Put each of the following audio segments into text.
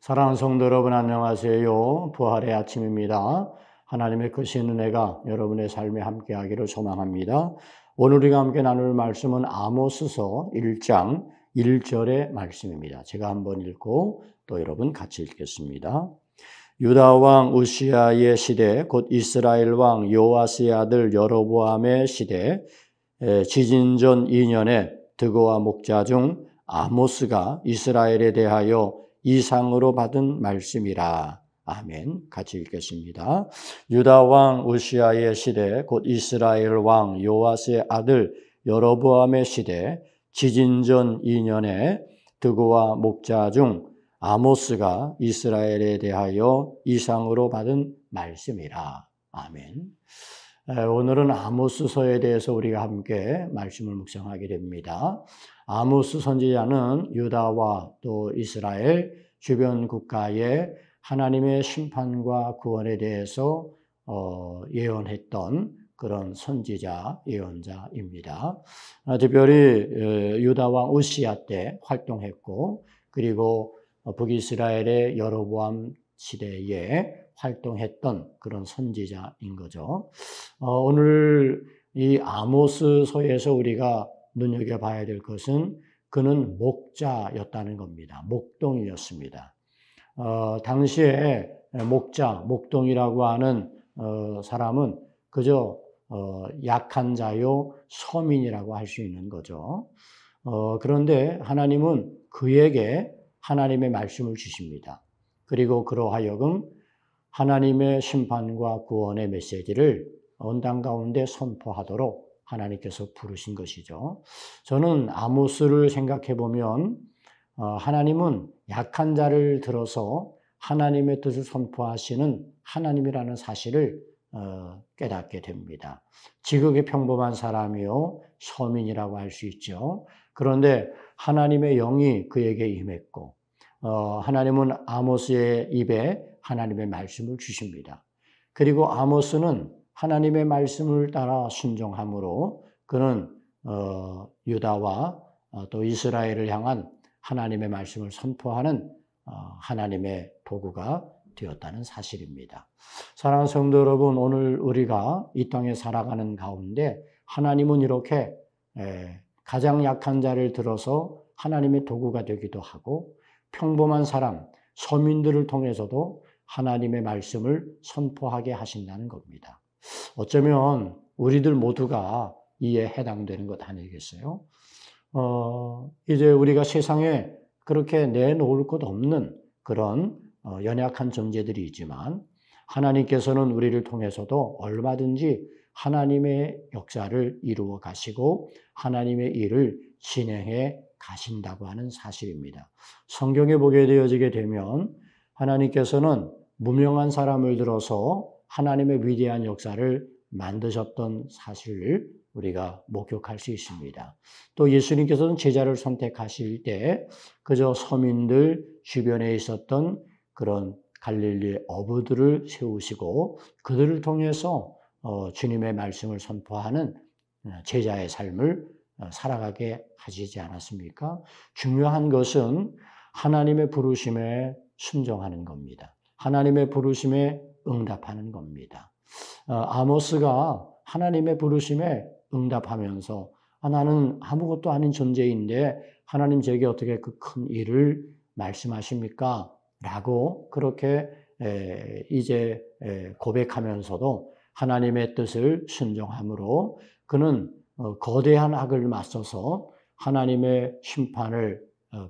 사랑하는 성도 여러분 안녕하세요. 부활의 아침입니다. 하나님의 크신 은혜가 여러분의 삶에 함께하기를 소망합니다. 오늘 우리가 함께 나눌 말씀은 아모스서 1장 1절의 말씀입니다. 제가 한번 읽고 또 여러분 같이 읽겠습니다. 유다 왕 우시아의 시대 곧 이스라엘 왕 요아스의 아들 여로보암의 시대 지진전 2년에 드고와 목자 중 아모스가 이스라엘에 대하여 이상으로 받은 말씀이라. 아멘. 같이 읽겠습니다. 유다 왕 우시아의 시대 곧 이스라엘 왕 요아스의 아들 여로보암의 시대 지진전 2년에 드고와 목자 중 아모스가 이스라엘에 대하여 이상으로 받은 말씀이라. 아멘. 오늘은 아모스서에 대해서 우리가 함께 말씀을 묵상하게 됩니다. 아모스 선지자는 유다와 또 이스라엘 주변 국가의 하나님의 심판과 구원에 대해서 예언했던 그런 선지자, 예언자입니다. 특별히 유다 왕 우시아 때 활동했고, 그리고 북이스라엘의 여로보암 시대에 활동했던 그런 선지자인 거죠. 오늘 이 아모스서에서 우리가 눈여겨봐야 될 것은 그는 목자였다는 겁니다. 목동이었습니다. 당시에 목동이라고 하는 사람은 그저 약한 자요 서민이라고 할 수 있는 거죠. 그런데 하나님은 그에게 하나님의 말씀을 주십니다. 그리고 그로 하여금 하나님의 심판과 구원의 메시지를 온 땅 가운데 선포하도록 하나님께서 부르신 것이죠. 저는 아모스를 생각해 보면 하나님은 약한 자를 들어서 하나님의 뜻을 선포하시는 하나님이라는 사실을 깨닫게 됩니다. 지극히 평범한 사람이요 서민이라고 할 수 있죠. 그런데 하나님의 영이 그에게 임했고 하나님은 아모스의 입에 하나님의 말씀을 주십니다. 그리고 아모스는 하나님의 말씀을 따라 순종함으로 그는 유다와 또 이스라엘을 향한 하나님의 말씀을 선포하는 하나님의 도구가 되었다는 사실입니다. 사랑하는 성도 여러분, 오늘 우리가 이 땅에 살아가는 가운데 하나님은 이렇게 가장 약한 자를 들어서 하나님의 도구가 되기도 하고 평범한 사람, 서민들을 통해서도 하나님의 말씀을 선포하게 하신다는 겁니다. 어쩌면 우리들 모두가 이에 해당되는 것 아니겠어요? 이제 우리가 세상에 그렇게 내놓을 것 없는 그런 연약한 존재들이지만 하나님께서는 우리를 통해서도 얼마든지 하나님의 역사를 이루어 가시고 하나님의 일을 진행해 가신다고 하는 사실입니다. 성경에 보게 되어지게 되면 하나님께서는 무명한 사람을 들어서 하나님의 위대한 역사를 만드셨던 사실을 우리가 목격할 수 있습니다. 또 예수님께서는 제자를 선택하실 때 그저 서민들 주변에 있었던 그런 갈릴리의 어부들을 세우시고 그들을 통해서 주님의 말씀을 선포하는 제자의 삶을 살아가게 하시지 않았습니까? 중요한 것은 하나님의 부르심에 순종하는 겁니다. 하나님의 부르심에 응답하는 겁니다. 아모스가 하나님의 부르심에 응답하면서 나는 아무것도 아닌 존재인데 하나님 제게 어떻게 그 큰 일을 말씀하십니까? 라고 그렇게 이제 고백하면서도 하나님의 뜻을 순종함으로 그는 거대한 악을 맞서서 하나님의 심판을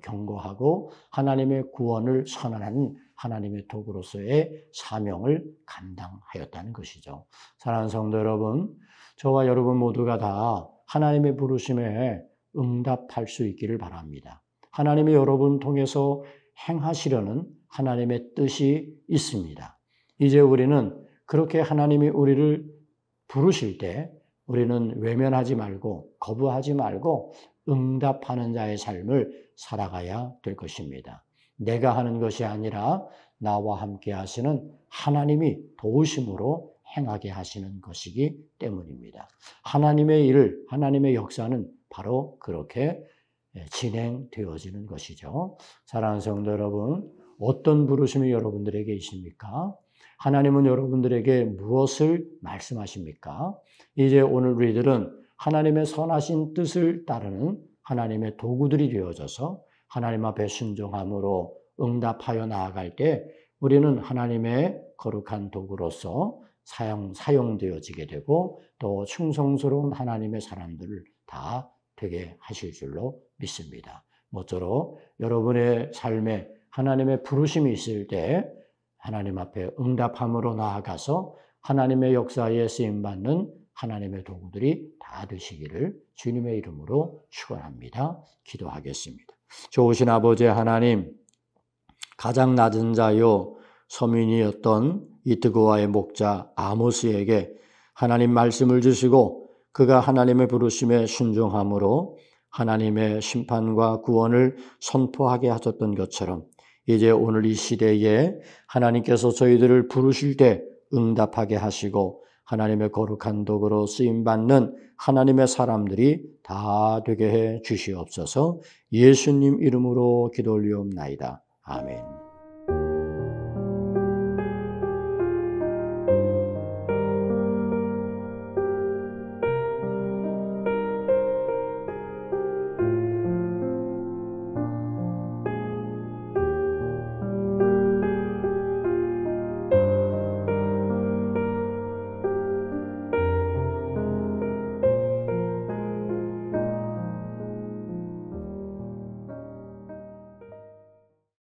경고하고 하나님의 구원을 선언하는 하나님의 도구로서의 사명을 감당하였다는 것이죠. 사랑하는 성도 여러분, 저와 여러분 모두가 다 하나님의 부르심에 응답할 수 있기를 바랍니다. 하나님이 여러분을 통해서 행하시려는 하나님의 뜻이 있습니다. 이제 우리는 그렇게 하나님이 우리를 부르실 때 우리는 외면하지 말고 거부하지 말고 응답하는 자의 삶을 살아가야 될 것입니다. 내가 하는 것이 아니라 나와 함께 하시는 하나님이 도우심으로 행하게 하시는 것이기 때문입니다. 하나님의 일을, 하나님의 역사는 바로 그렇게 진행되어지는 것이죠. 사랑하는 성도 여러분, 어떤 부르심이 여러분들에게 있습니까? 하나님은 여러분들에게 무엇을 말씀하십니까? 이제 오늘 우리들은 하나님의 선하신 뜻을 따르는 하나님의 도구들이 되어져서 하나님 앞에 순종함으로 응답하여 나아갈 때 우리는 하나님의 거룩한 도구로서 사용되어지게 되고 또 충성스러운 하나님의 사람들을 다 되게 하실 줄로 믿습니다. 모쪼록 여러분의 삶에 하나님의 부르심이 있을 때 하나님 앞에 응답함으로 나아가서 하나님의 역사에 쓰임받는 하나님의 도구들이 다 되시기를 주님의 이름으로 축원합니다. 기도하겠습니다. 좋으신 아버지 하나님, 가장 낮은 자요 서민이었던 이뜨고와의 목자 아모스에게 하나님 말씀을 주시고 그가 하나님의 부르심에 순종함으로 하나님의 심판과 구원을 선포하게 하셨던 것처럼 이제 오늘 이 시대에 하나님께서 저희들을 부르실 때 응답하게 하시고 하나님의 거룩한 도구로 쓰임받는 하나님의 사람들이 다 되게 해 주시옵소서. 예수님 이름으로 기도 올리옵나이다. 아멘.